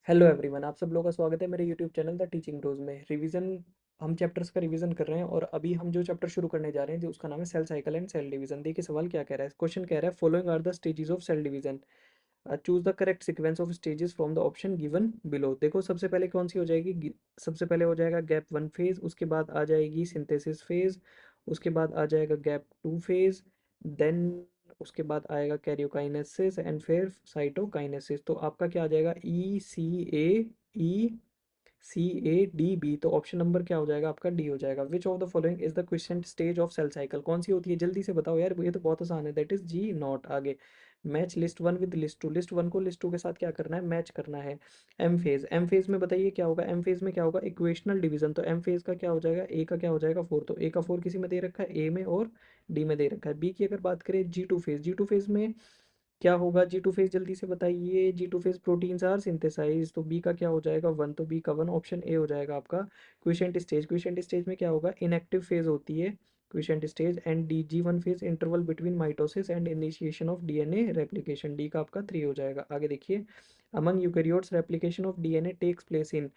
Hello everyone, आप सब लोगों का स्वागत है मेरे यूट्यूब चैनल द टीचिंग रोज में। रिवीजन हम चैप्टर्स का रिवीजन कर रहे हैं और अभी हम जो चैप्टर शुरू करने जा रहे हैं जो उसका नाम है cell cycle and cell division. देखिए सवाल क्या कह रहा है। क्वेश्चन कह रहा है following are the stages of cell division, choose the correct sequence of stages from the option given below. देखो सबसे पहले कौन सी हो जाएगी, सबसे पहले हो जाएगा गैप वन फेज, उसके बाद आ जाएगी सिंथेसिस फेज, उसके बाद आ जाएगा गैप टू फेज, देन उसके बाद आएगा कैरियोकाइनेसिस एंड फिर साइटोकाइनेसिस। तो आपका क्या आ जाएगा, E C A D B. तो ऑप्शन नंबर क्या हो जाएगा आपका, डी हो जाएगा। Which of the following is the question stage of cell cycle, कौन सी होती है जल्दी से बताओ यार, ये तो बहुत आसान है। That is G naught. आगे match list one with list two, list one को लिस्ट टू के साथ क्या करना है, मैच करना है। एम फेज, एम फेज में बताइए क्या होगा, एम फेज में क्या होगा, इक्वेशनल डिवीजन। तो एम फेज का क्या हो जाएगा, ए का क्या हो जाएगा फोर। तो ए का फोर किसी में दे रखा है, ए में और डी में दे रखा है। बी की अगर बात करें G two phase, G two phase में क्या होगा, जी टू फेज जल्दी से बताइए, G two phase proteins are synthesize. तो बी का क्या हो जाएगा वन, तो बी का वन ऑप्शन ए हो जाएगा आपका। क्विसेंट स्टेज, क्विसेंट स्टेज में क्या होगा, इनएक्टिव फेज होती है quiescent stage. And D G one phase interval between mitosis and initiation of DNA replication, D का आपका थ्री हो जाएगा। आगे देखिए, among eukaryotes replication of DNA takes place in,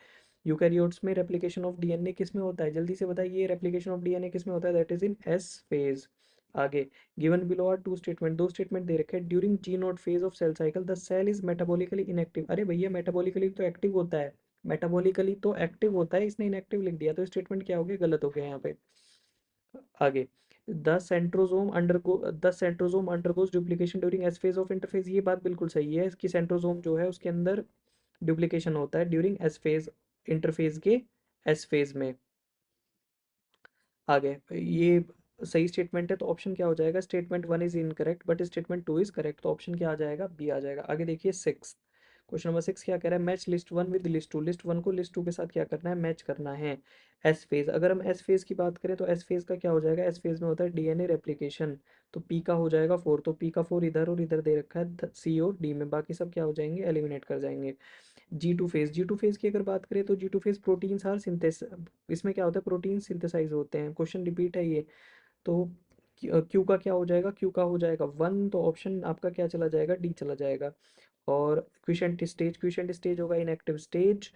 eukaryotes में रेप्लिकेशन ऑफ डीएनए किस में होता है, जल्दी से बताइए रेप्लिकेशन ऑफ डीएनए किस में होता है, that is in S phase. आगे given below are two statement, दो स्टेटमेंट दे रखे हैं। During G naught phase of cell cycle the cell is metabolically inactive. अरे भैया मेटाबॉलिकली तो एक्टिव होता है, मेटाबॉलिकली तो एक्टिव होता है, इसने इनएक्टिव लिख दिया तो स्टेटमेंट क्या हो गया, गलत हो गया यहाँ पे। आगे the centrosome undergoes duplication during S phase of interphase, ये बात बिल्कुल सही है कि सेंट्रोजोम जो है उसके अंदर डुप्लीकेशन होता है ड्यूरिंग एस फेज, इंटरफेज के एस फेज में। आगे ये सही स्टेटमेंट है तो ऑप्शन क्या हो जाएगा, statement one is incorrect but statement two is correct. तो ऑप्शन क्या आ जाएगा, बी आ जाएगा। आगे देखिए सिक्स, क्वेश्चन नंबर सिक्स क्या कह रहा है, match list one with list two, list one को लिस्ट टू के साथ क्या करना है, मैच करना है। एस फेज, अगर हम एस फेज की बात करें तो एस फेज का क्या हो जाएगा, एस फेज में होता है डीएनए रेप्लिकेशन। तो पी का हो जाएगा फोर, तो पी का फोर इधर और इधर दे रखा है सी और डी में, बाकी सब क्या हो जाएंगे, एलिमिनेट कर जाएंगे। G two phase, G two phase की अगर बात करें तो G two phase proteins are synthesis, इसमें क्या होता है, प्रोटीन सिंथेसाइज होते हैं। क्वेश्चन रिपीट है ये। तो क्यू का क्या हो जाएगा, क्यू का हो जाएगा वन, तो ऑप्शन आपका क्या चला जाएगा, डी चला जाएगा। और क्विशेंट स्टेज, क्विशेंट स्टेज होगा inactive stage.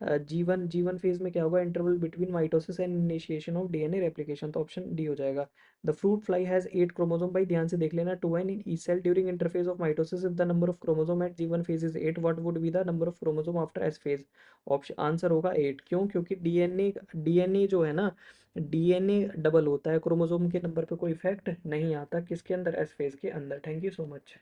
G one phase में क्या होगा, interval between mitosis and initiation of DNA replication. तो ऑप्शन डी हो जाएगा। The fruit fly has eight chromosome, भाई ध्यान से देख लेना, two N in each cell during interphase of mitosis if the number of chromosome at G one phase is eight, what would be the number of chromosome after S phase. Option answer होगा eight. क्यों, क्योंकि DNA जो है ना, DNA double होता है, chromosome के number पे कोई इफेक्ट नहीं आता किसके अंदर, एस फेज के अंदर। Thank you so much.